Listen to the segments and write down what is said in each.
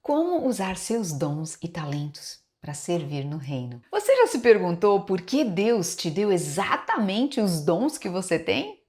Como usar seus dons e talentos para servir no reino? Você já se perguntou por que Deus te deu exatamente os dons que você tem?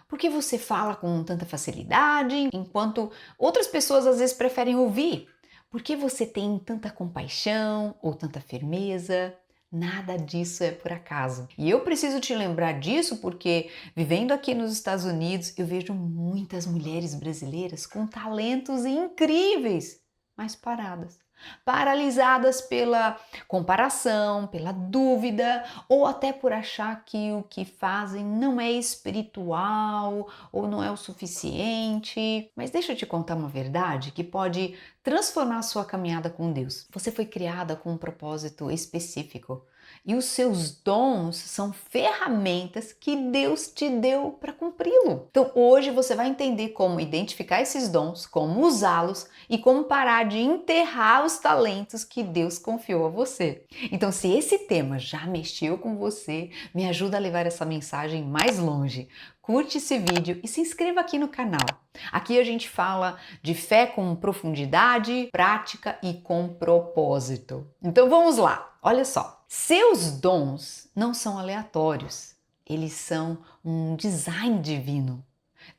Por que você fala com tanta facilidade, enquanto outras pessoas às vezes preferem ouvir? Por que você tem tanta compaixão ou tanta firmeza? Nada disso é por acaso. E eu preciso te lembrar disso porque, vivendo aqui nos Estados Unidos, eu vejo muitas mulheres brasileiras com talentos incríveis, mas paradas. Paralisadas pela comparação, pela dúvida ou até por achar que o que fazem não é espiritual ou não é o suficiente. Mas deixa eu te contar uma verdade que pode transformar a sua caminhada com Deus. Você foi criada com um propósito específico. E os seus dons são ferramentas que Deus te deu para cumpri-lo. Então hoje você vai entender como identificar esses dons, como usá-los e como parar de enterrar os talentos que Deus confiou a você. Então, se esse tema já mexeu com você, me ajuda a levar essa mensagem mais longe. Curte esse vídeo e se inscreva aqui no canal. Aqui a gente fala de fé com profundidade, prática e com propósito. Então vamos lá, olha só. Seus dons não são aleatórios, eles são um design divino.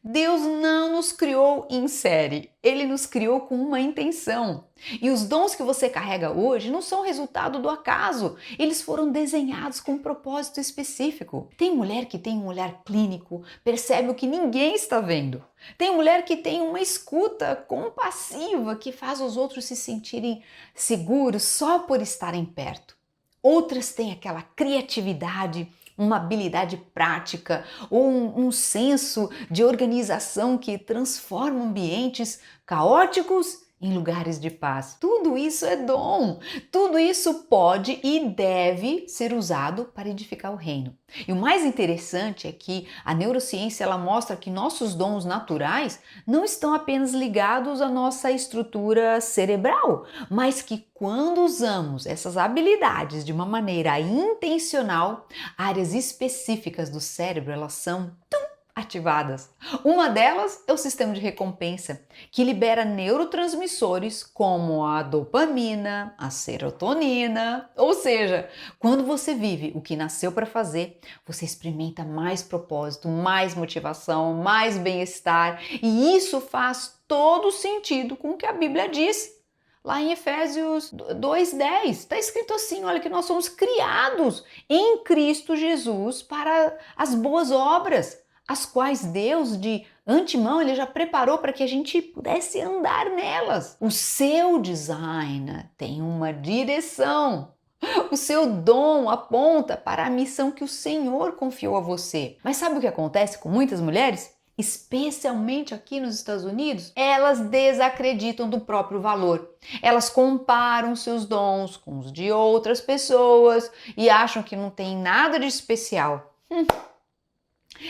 Deus não nos criou em série, Ele nos criou com uma intenção. E os dons que você carrega hoje não são resultado do acaso, eles foram desenhados com um propósito específico. Tem mulher que tem um olhar clínico, percebe o que ninguém está vendo. Tem mulher que tem uma escuta compassiva que faz os outros se sentirem seguros só por estarem perto. Outras têm aquela criatividade, uma habilidade prática ou um senso de organização que transforma ambientes caóticos em lugares de paz. Tudo isso é dom. Tudo isso pode e deve ser usado para edificar o reino. E o mais interessante é que a neurociência ela mostra que nossos dons naturais não estão apenas ligados à nossa estrutura cerebral, mas que quando usamos essas habilidades de uma maneira intencional, áreas específicas do cérebro elas são ativadas. Uma delas é o sistema de recompensa, que libera neurotransmissores como a dopamina, a serotonina, ou seja, quando você vive o que nasceu para fazer, você experimenta mais propósito, mais motivação, mais bem-estar, e isso faz todo sentido com o que a Bíblia diz. Lá em Efésios 2:10, está escrito assim, olha que nós somos criados em Cristo Jesus para as boas obras, as quais Deus de antemão ele já preparou para que a gente pudesse andar nelas. O seu design tem uma direção. O seu dom aponta para a missão que o Senhor confiou a você. Mas sabe o que acontece com muitas mulheres? Especialmente aqui nos Estados Unidos, elas desacreditam do próprio valor. Elas comparam seus dons com os de outras pessoas e acham que não tem nada de especial.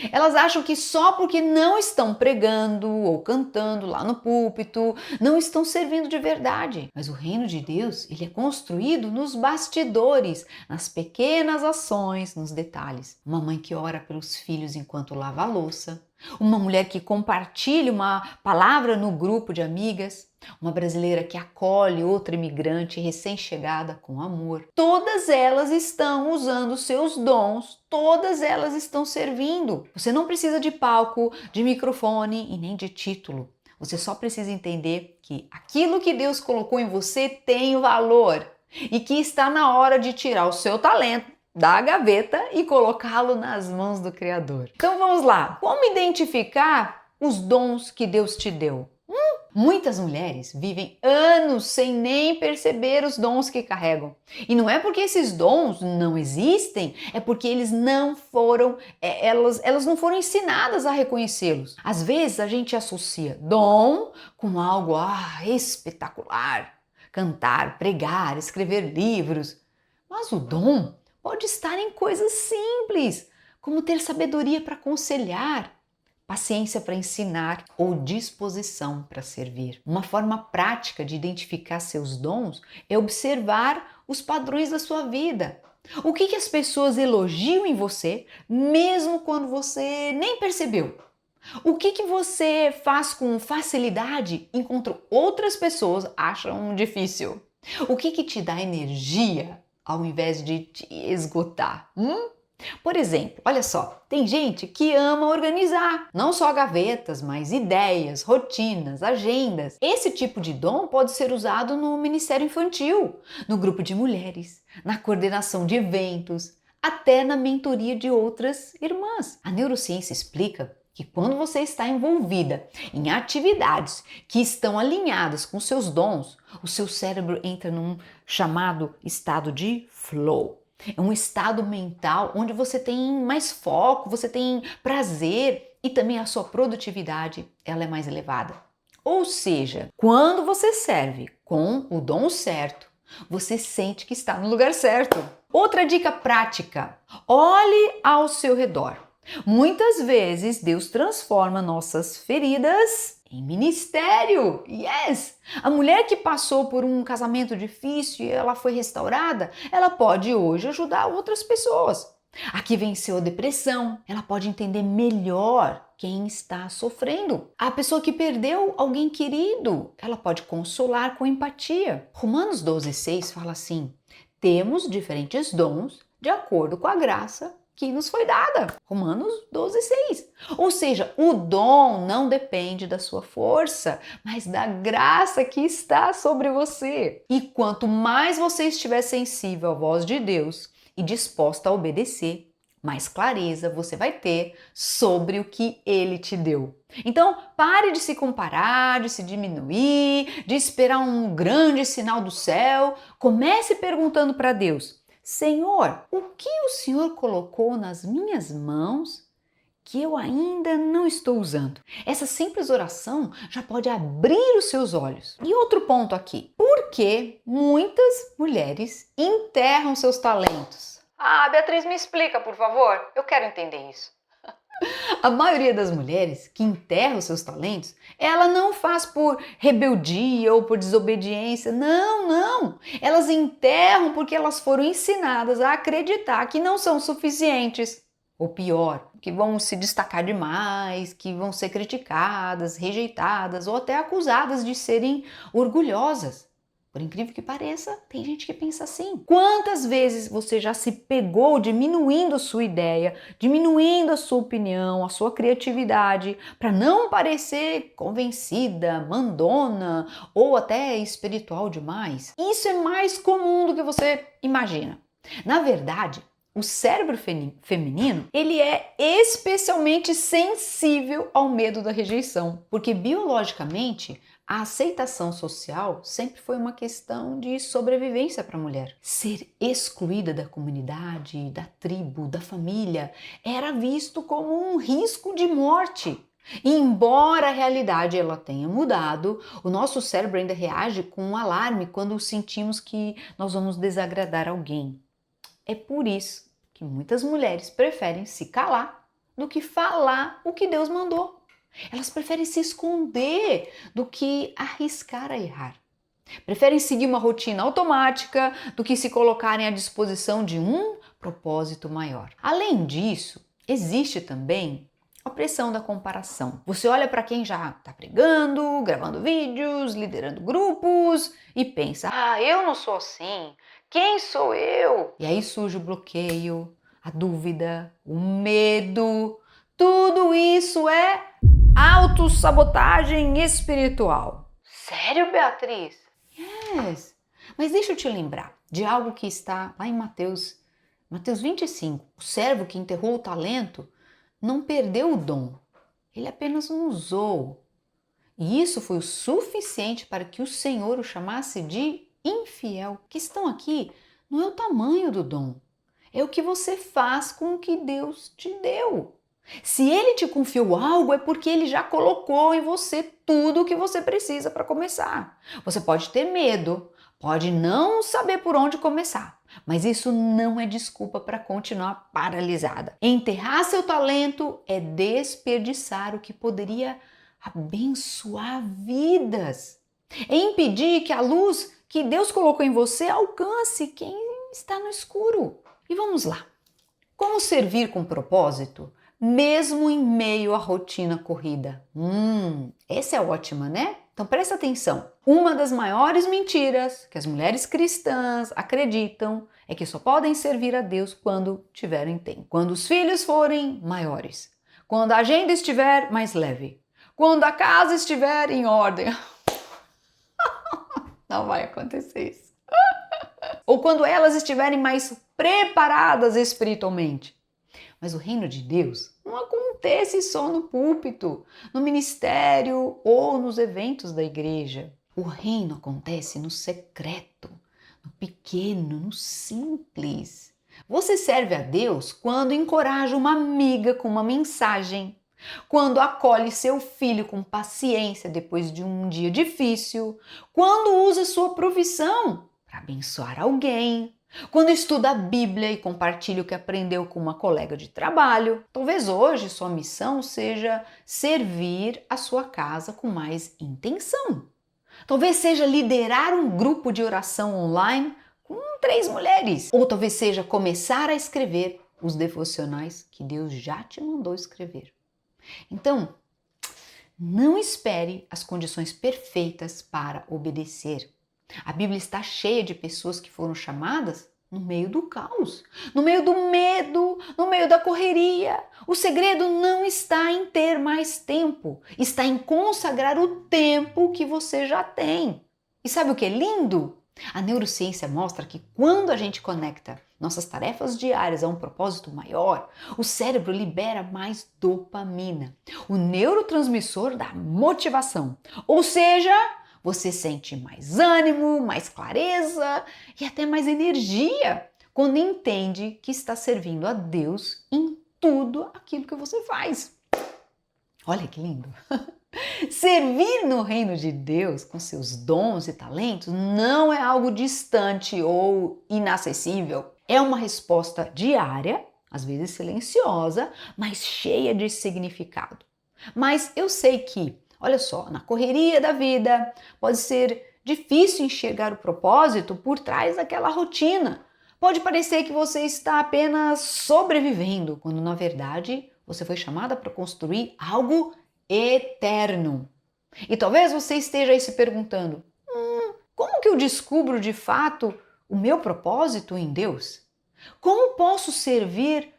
Elas acham que só porque não estão pregando ou cantando lá no púlpito, não estão servindo de verdade. Mas o reino de Deus, ele é construído nos bastidores, nas pequenas ações, nos detalhes. Uma mãe que ora pelos filhos enquanto lava a louça, uma mulher que compartilha uma palavra no grupo de amigas, uma brasileira que acolhe outra imigrante recém-chegada com amor. Todas elas estão usando seus dons, todas elas estão servindo. Você não precisa de palco, de microfone e nem de título. Você só precisa entender que aquilo que Deus colocou em você tem valor e que está na hora de tirar o seu talento da gaveta e colocá-lo nas mãos do Criador. Então vamos lá. Como identificar os dons que Deus te deu? Muitas mulheres vivem anos sem nem perceber os dons que carregam. E não é porque esses dons não existem, é porque eles não foram, elas não foram ensinadas a reconhecê-los. Às vezes a gente associa dom com algo espetacular. Cantar, pregar, escrever livros. Mas o dom pode estar em coisas simples, como ter sabedoria para aconselhar, paciência para ensinar ou disposição para servir. Uma forma prática de identificar seus dons é observar os padrões da sua vida. O que as pessoas elogiam em você, mesmo quando você nem percebeu? O que você faz com facilidade enquanto outras pessoas acham difícil? O que te dá energia ao invés de te esgotar? Por exemplo, olha só, tem gente que ama organizar, não só gavetas, mas ideias, rotinas, agendas. Esse tipo de dom pode ser usado no Ministério Infantil, no grupo de mulheres, na coordenação de eventos, até na mentoria de outras irmãs. A neurociência explica que quando você está envolvida em atividades que estão alinhadas com seus dons, o seu cérebro entra num chamado estado de flow. É um estado mental onde você tem mais foco, você tem prazer e também a sua produtividade ela é mais elevada. Ou seja, quando você serve com o dom certo, você sente que está no lugar certo. Outra dica prática: olhe ao seu redor. Muitas vezes Deus transforma nossas feridas em ministério. Yes! A mulher que passou por um casamento difícil e ela foi restaurada, ela pode hoje ajudar outras pessoas. A que venceu a depressão, ela pode entender melhor quem está sofrendo. A pessoa que perdeu alguém querido, ela pode consolar com empatia. Romanos 12,6 fala assim: temos diferentes dons de acordo com a graça que nos foi dada. Romanos 12,6. Ou seja, o dom não depende da sua força, mas da graça que está sobre você. E quanto mais você estiver sensível à voz de Deus e disposta a obedecer, mais clareza você vai ter sobre o que Ele te deu. Então, pare de se comparar, de se diminuir, de esperar um grande sinal do céu. Comece perguntando para Deus: Senhor, o que o Senhor colocou nas minhas mãos que eu ainda não estou usando? Essa simples oração já pode abrir os seus olhos. E outro ponto aqui: por que muitas mulheres enterram seus talentos? Ah, Beatriz, me explica, por favor. Eu quero entender isso. A maioria das mulheres que enterram seus talentos, ela não faz por rebeldia ou por desobediência. Não, não. Elas enterram porque elas foram ensinadas a acreditar que não são suficientes. Ou pior, que vão se destacar demais, que vão ser criticadas, rejeitadas ou até acusadas de serem orgulhosas. Por incrível que pareça, tem gente que pensa assim. Quantas vezes você já se pegou diminuindo a sua ideia, diminuindo a sua opinião, a sua criatividade, para não parecer convencida, mandona ou até espiritual demais? Isso é mais comum do que você imagina. Na verdade, o cérebro feminino, ele é especialmente sensível ao medo da rejeição, porque biologicamente a aceitação social sempre foi uma questão de sobrevivência para a mulher. Ser excluída da comunidade, da tribo, da família era visto como um risco de morte. E embora a realidade ela tenha mudado, o nosso cérebro ainda reage com um alarme quando sentimos que nós vamos desagradar alguém. É por isso que muitas mulheres preferem se calar do que falar o que Deus mandou. Elas preferem se esconder do que arriscar a errar. Preferem seguir uma rotina automática do que se colocarem à disposição de um propósito maior. Além disso, existe também a pressão da comparação. Você olha para quem já está pregando, gravando vídeos, liderando grupos e pensa: ah, eu não sou assim. Quem sou eu? E aí surge o bloqueio, a dúvida, o medo. Tudo isso é autossabotagem espiritual. Sério, Beatriz? Yes. Mas deixa eu te lembrar de algo que está lá em Mateus 25. O servo que enterrou o talento não perdeu o dom. Ele apenas não usou. E isso foi o suficiente para que o Senhor o chamasse de infiel. A questão aqui não é o tamanho do dom, é o que você faz com o que Deus te deu. Se Ele te confiou algo, é porque Ele já colocou em você tudo o que você precisa para começar. Você pode ter medo, pode não saber por onde começar, mas isso não é desculpa para continuar paralisada. Enterrar seu talento é desperdiçar o que poderia abençoar vidas. É impedir que a luz que Deus colocou em você alcance quem está no escuro. E vamos lá. Como servir com propósito mesmo em meio à rotina corrida. Essa é ótima, né? Então presta atenção. Uma das maiores mentiras que as mulheres cristãs acreditam é que só podem servir a Deus quando tiverem tempo. Quando os filhos forem maiores. Quando a agenda estiver mais leve. Quando a casa estiver em ordem. Não vai acontecer isso. Ou quando elas estiverem mais preparadas espiritualmente. Mas o reino de Deus não acontece só no púlpito, no ministério ou nos eventos da igreja. O reino acontece no secreto, no pequeno, no simples. Você serve a Deus quando encoraja uma amiga com uma mensagem, quando acolhe seu filho com paciência depois de um dia difícil, quando usa sua profissão para abençoar alguém, quando estuda a Bíblia e compartilha o que aprendeu com uma colega de trabalho. Talvez hoje sua missão seja servir a sua casa com mais intenção. Talvez seja liderar um grupo de oração online com 3 mulheres. Ou talvez seja começar a escrever os devocionais que Deus já te mandou escrever. Então, não espere as condições perfeitas para obedecer. A Bíblia está cheia de pessoas que foram chamadas no meio do caos, no meio do medo, no meio da correria. O segredo não está em ter mais tempo, está em consagrar o tempo que você já tem. E sabe o que é lindo? A neurociência mostra que quando a gente conecta nossas tarefas diárias a um propósito maior, o cérebro libera mais dopamina, o neurotransmissor da motivação. Ou seja, você sente mais ânimo, mais clareza e até mais energia quando entende que está servindo a Deus em tudo aquilo que você faz. Olha que lindo! Servir no reino de Deus com seus dons e talentos não é algo distante ou inacessível. É uma resposta diária, às vezes silenciosa, mas cheia de significado. Mas eu sei que, olha só, na correria da vida pode ser difícil enxergar o propósito por trás daquela rotina. Pode parecer que você está apenas sobrevivendo, quando na verdade você foi chamada para construir algo eterno. E talvez você esteja aí se perguntando: como que eu descubro de fato o meu propósito em Deus? Como posso servir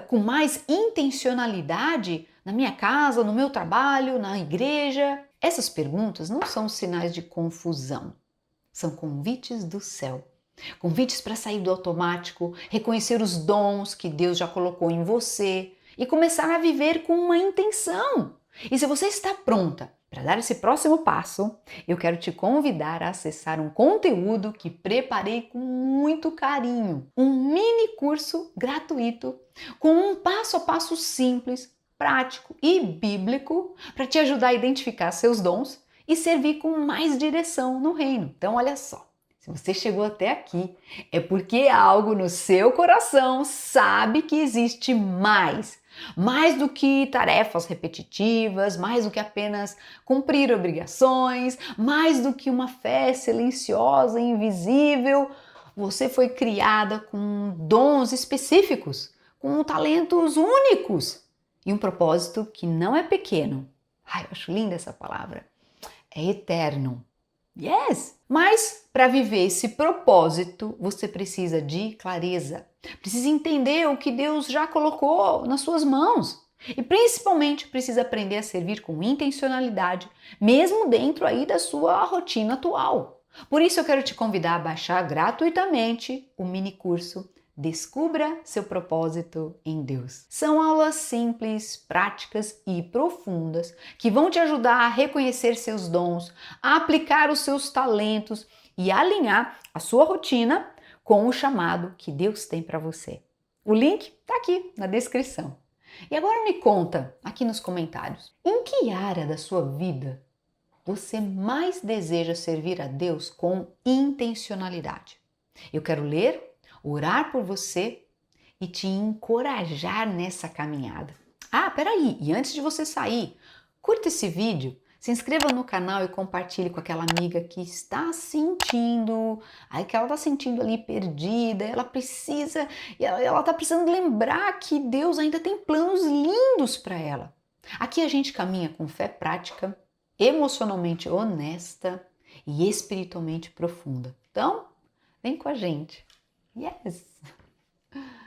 com mais intencionalidade na minha casa, no meu trabalho, na igreja? Essas perguntas não são sinais de confusão, são convites do céu. Convites para sair do automático, reconhecer os dons que Deus já colocou em você e começar a viver com uma intenção. E se você está pronta para dar esse próximo passo, eu quero te convidar a acessar um conteúdo que preparei com muito carinho. Um mini curso gratuito com um passo a passo simples, prático e bíblico para te ajudar a identificar seus dons e servir com mais direção no reino. Então, olha só. Se você chegou até aqui, é porque algo no seu coração sabe que existe mais. Mais do que tarefas repetitivas, mais do que apenas cumprir obrigações, mais do que uma fé silenciosa e invisível. Você foi criada com dons específicos, com talentos únicos e um propósito que não é pequeno. Ai, eu acho linda essa palavra. É eterno. Yes! Mas para viver esse propósito, você precisa de clareza. Precisa entender o que Deus já colocou nas suas mãos. E principalmente precisa aprender a servir com intencionalidade, mesmo dentro aí da sua rotina atual. Por isso eu quero te convidar a baixar gratuitamente o mini curso Descubra seu propósito em Deus. São aulas simples, práticas e profundas que vão te ajudar a reconhecer seus dons, a aplicar os seus talentos e alinhar a sua rotina com o chamado que Deus tem para você. O link está aqui na descrição. E agora me conta aqui nos comentários, em que área da sua vida você mais deseja servir a Deus com intencionalidade? Eu quero ler, orar por você e te encorajar nessa caminhada. Ah, peraí, e antes de você sair, curta esse vídeo, Se inscreva no canal e compartilhe com aquela amiga que está sentindo, aí que ela está sentindo ali perdida, ela precisa, ela está precisando lembrar que Deus ainda tem planos lindos para ela. Aqui a gente caminha com fé prática, emocionalmente honesta e espiritualmente profunda. Então, vem com a gente. Yes!